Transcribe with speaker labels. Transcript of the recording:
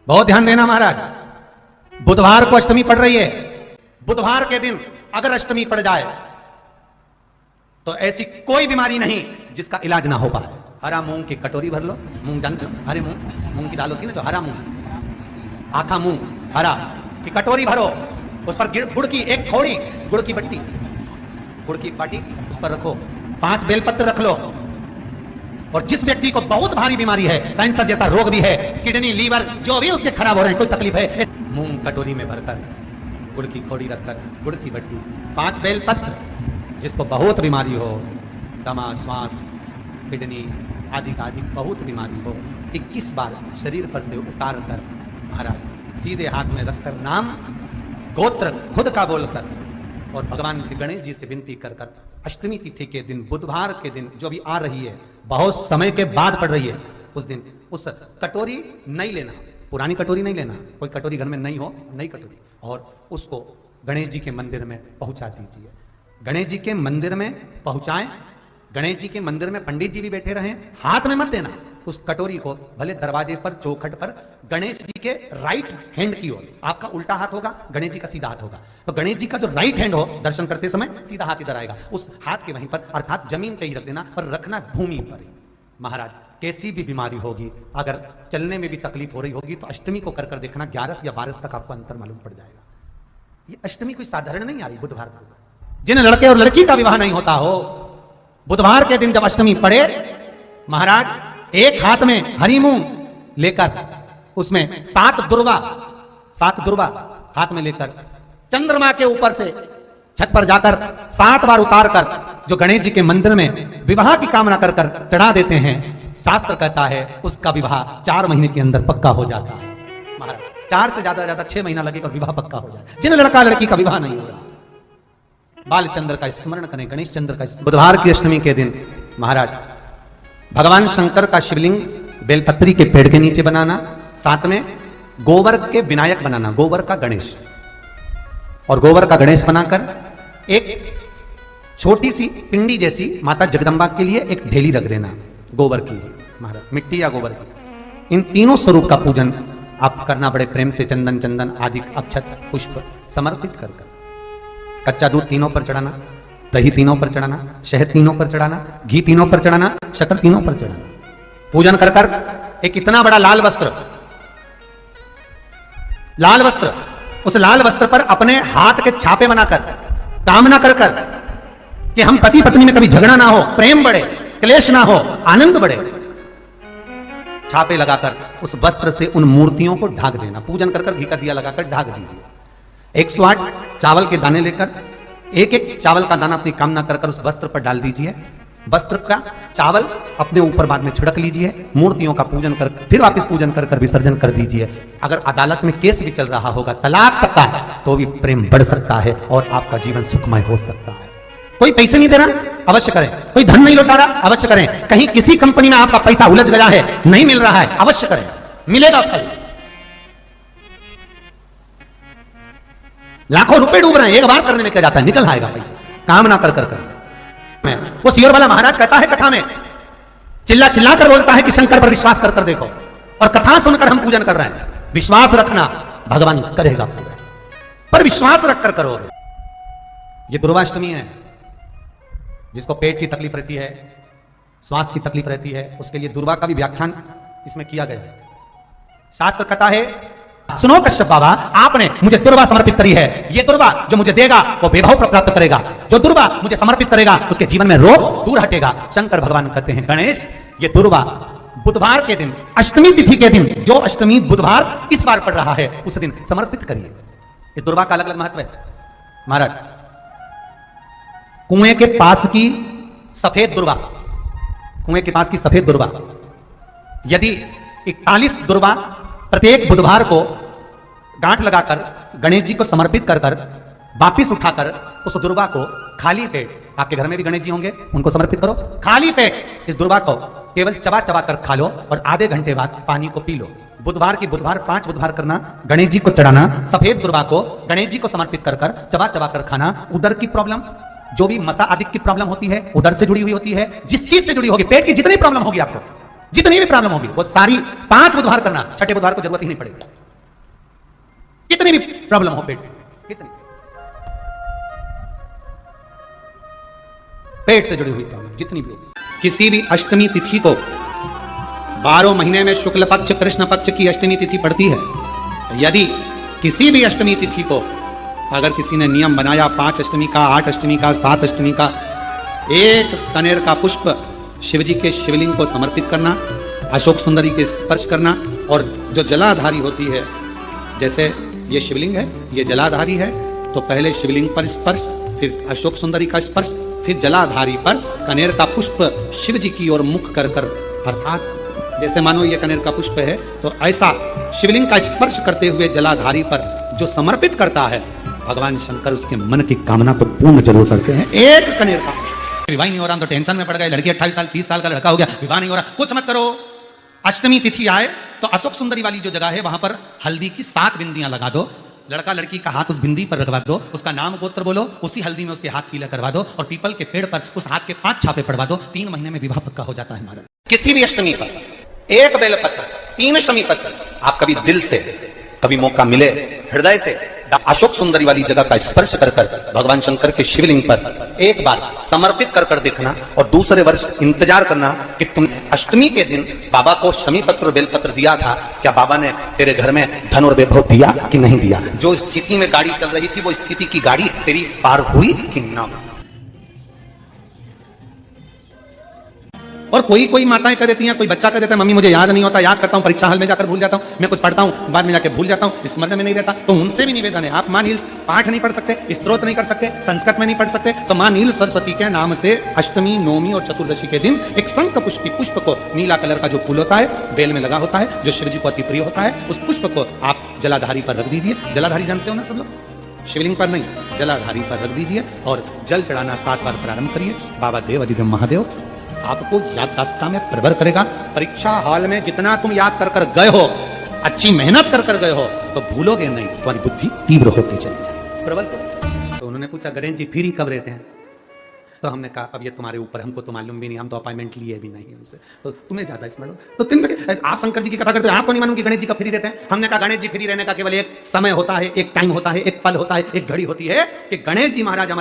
Speaker 1: बहुत ध्यान देना महाराज, बुधवार को अष्टमी पड़ रही है। बुधवार के दिन अगर अष्टमी पड़ जाए तो ऐसी कोई बीमारी नहीं जिसका इलाज ना हो पाए। हरा मूंग की कटोरी भर लो, मूंग जानते हो, हरे मूंग की दाल होती है ना, जो हरा मूंग, आखा मूंग हरा की कटोरी भरो, उस पर गुड़ की एक थोड़ी, गुड़ की बट्टी, गुड़ की एक बाटी उस पर रखो, 5 बेलपत्र रख लो। और जिस व्यक्ति को बहुत भारी बीमारी है, कैंसर जैसा रोग भी है, किडनी लीवर जो भी उसके खराब हो रहे हैं, कोई तकलीफ है, मूंग कटोरी में भरकर गुड़ की थोड़ी रखकर, गुड़ की बट्टी, 5 बेलपत्र, जिसको बहुत बीमारी हो, दमा, श्वास, किडनी आदि का आदि बहुत बीमारी हो, 21 बार शरीर पर से उतार कर महाराज सीधे हाथ में रखकर नाम गोत्र खुद का बोलकर और भगवान श्री गणेश जी से विनती कर कर अष्टमी तिथि के दिन, बुधवार के दिन जो भी आ रही है, बहुत समय के बाद पड़ रही है, उस दिन उस कटोरी नहीं लेना, पुरानी कटोरी नहीं लेना, कोई कटोरी घर में नहीं हो, नई कटोरी, और उसको गणेश जी के मंदिर में पहुंचा दीजिए। गणेश जी के मंदिर में पहुंचाएं, गणेश जी के मंदिर में पंडित जी भी बैठे रहें, हाथ में मत देना उस कटोरी को, भले दरवाजे पर चौखट पर गणेश जी के राइट हैंड की ओर, आपका उल्टा हाथ होगा, गणेश जी का सीधा हाथ होगा, तो गणेश जी का जो राइट हैंड हो दर्शन करते समय सीधा हाथ इधर आएगा, उस हाथ के वहीं पर अर्थात जमीन पे ही रख देना, पर रखना भूमि पर ही। महाराज कैसी भी बीमारी होगी, अगर चलने में भी तकलीफ हो रही होगी तो अष्टमी को कर देखना, 11 या 12 तक आपको अंतर मालूम पड़ जाएगा। ये अष्टमी कोई साधारण नहीं आ रही, बुधवार को जिन लड़के और लड़की का विवाह नहीं होता हो, बुधवार के दिन जब अष्टमी पड़े, महाराज एक हाथ में हरी मूंग लेकर उसमें 7 दुर्वा हाथ में लेकर चंद्रमा के ऊपर से छत पर जाकर 7 बार उतार कर जो गणेश जी के मंदिर में विवाह की कामना कर कर चढ़ा देते हैं, शास्त्र कहता है उसका विवाह 4 महीने के अंदर पक्का हो जाता है। महाराज 4 से ज्यादा 6 महीना लगेगा और विवाह पक्का हो जाए। जिन लड़का लड़की का विवाह नहीं हो रहा, बालचंद्र का स्मरण करें, गणेश चंद्र का। बुधवार की अष्टमी के दिन महाराज भगवान शंकर का शिवलिंग बेलपत्री के पेड़ के नीचे बनाना, साथ में गोबर के विनायक बनाना, गोबर का गणेश, और गोबर का गणेश बनाकर एक छोटी सी पिंडी जैसी माता जगदम्बा के लिए एक ढेली रख देना गोबर की, महाराज मिट्टी या गोबर की। इन तीनों स्वरूप का पूजन आप करना बड़े प्रेम से, चंदन आदि अक्षत पुष्प समर्पित कर कर, कच्चा दूध तीनों पर चढ़ाना, दही तीनों पर चढ़ाना, शहद तीनों पर चढ़ाना, घी तीनों पर चढ़ाना, शक्कर तीनों पर चढ़ाना। पूजन कर कर एक इतना बड़ा लाल वस्त्र, उस लाल वस्त्र पर अपने हाथ के छापे बनाकर कामना कर कर कि हम पति पत्नी में कभी झगड़ा ना हो, प्रेम बढ़े, क्लेश ना हो, आनंद बढ़े, छापे लगाकर उस वस्त्र से उन मूर्तियों को ढाक देना। पूजन कर कर घी का दिया लगाकर ढाक दीजिए। 108 चावल के दाने लेकर एक चावल का दाना अपनी कामना कर कर उस वस्त्र पर डाल दीजिए। वस्त्र का चावल अपने ऊपर बाद में छिड़क लीजिए, मूर्तियों का पूजन कर फिर वापस पूजन कर कर विसर्जन कर दीजिए। अगर अदालत में केस भी चल रहा होगा, तलाक तक का, तो भी प्रेम बढ़ सकता है और आपका जीवन सुखमय हो सकता है। कोई पैसे नहीं दे रहा, अवश्य करें। कोई धन नहीं लौटा रहा, अवश्य करें। कहीं किसी कंपनी में आपका पैसा उलझ गया है, नहीं मिल रहा है, अवश्य करें, मिलेगा फल। लाखों रुपए डूब रहे हैं, एक बार करने में क्या जाता है, निकल आएगा पैसा, कामना कर कर कर। वो सियोर वाला महाराज कहता है कथा में, चिल्ला चिल्ला कर बोलता है कि शंकर पर विश्वास कर कर देखो, और कथा सुनकर हम पूजन कर रहे हैं। विश्वास रखना, भगवान करेगा पूरा, पर विश्वास रखकर करोगे। ये दुर्वाष्टमी है, जिसको पेट की तकलीफ रहती है, श्वास की तकलीफ रहती है, उसके लिए दुर्वा का भी व्याख्यान इसमें किया गया है। शास्त्र कहता है, सुनो कश्यप बाबा, आपने मुझे दुर्वा समर्पित करी है, ये दुर्वा जो मुझे देगा वो वैभव प्राप्त करेगा, जो दुर्वा मुझे समर्पित करेगा उसके जीवन में रोग दूर हटेगा। शंकर भगवान कहते हैं, गणेश ये दुर्वा बुधवार के दिन, अष्टमी तिथि के दिन, जो अष्टमी बुधवार इस बार पड़ रहा है, उस दिन समर्पित करिए। इस दुर्वा का अलग अलग महत्व है महाराज। कुएं के पास की सफेद दुर्वा, कुएं के पास की सफेद दुर्वा, यदि 41 दुर्वा प्रत्येक बुधवार को गांठ लगाकर गणेश जी को समर्पित कर कर वापिस उठाकर उस दुर्वा को खाली पेट, आपके घर में भी गणेश जी होंगे, उनको समर्पित करो, खाली पेट इस दुर्वा को केवल चबा चबा कर खा लो और आधे घंटे बाद पानी को पी लो। बुधवार की बुधवार 5 बुधवार करना, गणेश जी को चढ़ाना, सफेद दुर्वा को गणेश जी को समर्पित कर कर चबा चबा कर खाना। उदर की प्रॉब्लम, जो भी मसा आदि की प्रॉब्लम होती है, उदर से जुड़ी हुई होती है, जिस चीज से जुड़ी होगी, पेट की जितनी प्रॉब्लम होगी आपको, जितनी भी प्रॉब्लम होगी, वो सारी 5 बुधवार करना, छठे बुधवार को जरूरत ही नहीं पड़ेगी। कितनी भी प्रॉब्लम हो पेट से, कितनी पेट से जुड़ी हुई प्रॉब्लम जितनी भी होगी, किसी भी अष्टमी तिथि को 12 महीने में शुक्ल पक्ष कृष्ण पक्ष की अष्टमी तिथि पड़ती है। यदि किसी भी अष्टमी तिथि को अगर किसी ने नियम बनाया 5 अष्टमी का, 8 अष्टमी का, 7 अष्टमी का, एक कनेर का पुष्प शिवजी के शिवलिंग को समर्पित करना, अशोक सुंदरी के स्पर्श करना, और जो जलाधारी होती है, जैसे ये शिवलिंग है, ये जलाधारी है, तो पहले शिवलिंग पर स्पर्श, फिर अशोक सुंदरी का स्पर्श, फिर जलाधारी पर कनेर का पुष्प शिव जी की ओर मुख कर कर, अर्थात जैसे मानो ये कनेर का पुष्प है, तो ऐसा शिवलिंग का स्पर्श करते हुए जलाधारी पर जो समर्पित करता है, भगवान शंकर उसके मन की कामना को पूर्ण जरूर करते हैं। एक कनेर का पुष्प। विवाह नहीं हो रहा तो टेंशन में पड़ गए, लड़की 28 साल 30 साल का लड़का हो गया, विवाह नहीं हो रहा, कुछ मत करो। अष्टमी तिथि आए तो अशोक सुंदरी वाली जो जगह है वहां पर हल्दी की 7 बिंदियां लगा दो, लड़का लड़की का हाथ उस बिंदी पर रखवा दो, उसका नाम गोत्र बोलो, उसी हल्दी में उसके हाथ पीला करवा दो, और पीपल के पेड़ पर उस हाथ के 5 छापे पड़वा दो। 3 महीने में विवाह पक्का हो जाता है हमारा। किसी भी अष्टमी पर एक बेलपत्र, 3 अष्टमी पत्र, आप कभी दिल से, कभी मौका मिले हृदय से अशोक सुंदरी वाली जगह का स्पर्श कर कर भगवान शंकर के शिवलिंग पर एक बार समर्पित कर कर देखना, और दूसरे वर्ष इंतजार करना कि तुम अष्टमी के दिन बाबा को शमी पत्र बेलपत्र दिया था, क्या बाबा ने तेरे घर में धन और वैभव दिया कि नहीं दिया, जो स्थिति में गाड़ी चल रही थी वो स्थिति की गाड़ी तेरी पार हुई कि ना। और कोई कोई माताएं कह देती हैं, कोई बच्चा कह देता है मम्मी मुझे याद नहीं होता, याद करता हूं परीक्षा हॉल में जाकर भूल जाता हूं, मैं कुछ पढ़ता हूं बाद में जाके भूल जाता हूं, स्मरण में नहीं रहता। तो उनसे भी निवेदन है, आप मां नील पाठ नहीं पढ़ सकते, स्तोत्र नहीं कर सकते, संस्कृत में नहीं पढ़ सकते, तो मां नील सरस्वती के नाम से अष्टमी, नवमी और चतुर्दशी के दिन एक शंख पुष्पी पुष्प को, नीला कलर का जो फूल होता है बेल में लगा होता है, जो शिव जी को अति प्रिय होता है, उस पुष्प को आप जलाधारी पर रख दीजिए। जलाधारी जानते हो ना सब लोग, शिवलिंग पर नहीं, जलाधारी पर रख दीजिए और जल चढ़ाना 7 बार प्रारंभ करिए। बाबा देव अधिदेव महादेव आपको याददाश्त में प्रवर करेगा। परीक्षा हॉल में जितना तुम याद कर कर गए हो, अच्छी मेहनत कर कर गए हो, तो भूलोगे नहीं, तुम्हारी बुद्धि तीव्र होती चली जाए, प्रबल। तो उन्होंने पूछा गणेश जी फ्री कब रहते हैं, तो हमने कहा अब ये तुम्हारे ऊपर, हमको तो मालूम भी नहीं, हम तो अपॉइंटमेंट लिए भी नहीं उनसे, तो तुम्हें ज्यादा इसमें तो आप शंकर जी की कथा करते हो, आपको नहीं मालूम कि गणेश जी कब फ्री रहते हैं। हमने कहा गणेश जी फ्री रहने का केवल एक समय होता है, एक टाइम होता है, एक पल होता है, एक घड़ी होती है कि गणेश जी महाराज हमारे